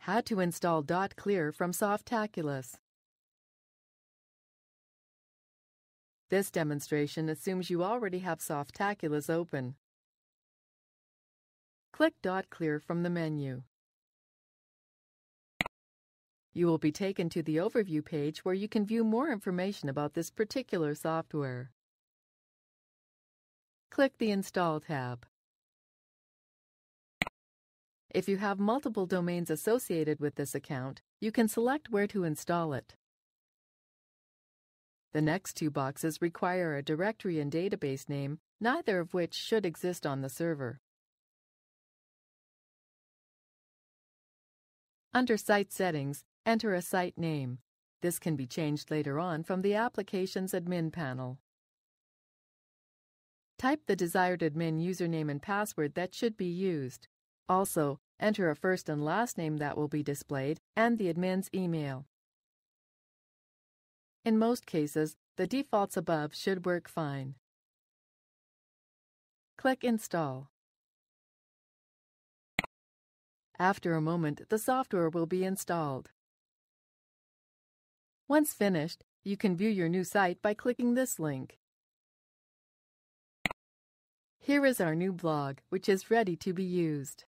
How to install Dotclear from Softaculous. This demonstration assumes you already have Softaculous open. Click Dotclear from the menu. You will be taken to the overview page where you can view more information about this particular software. Click the Install tab. If you have multiple domains associated with this account, you can select where to install it. The next two boxes require a directory and database name, neither of which should exist on the server. Under Site Settings, enter a site name. This can be changed later on from the Applications Admin panel. Type the desired admin username and password that should be used. Also, enter a first and last name that will be displayed and the admin's email. In most cases, the defaults above should work fine. Click Install. After a moment, the software will be installed. Once finished, you can view your new site by clicking this link. Here is our new blog, which is ready to be used.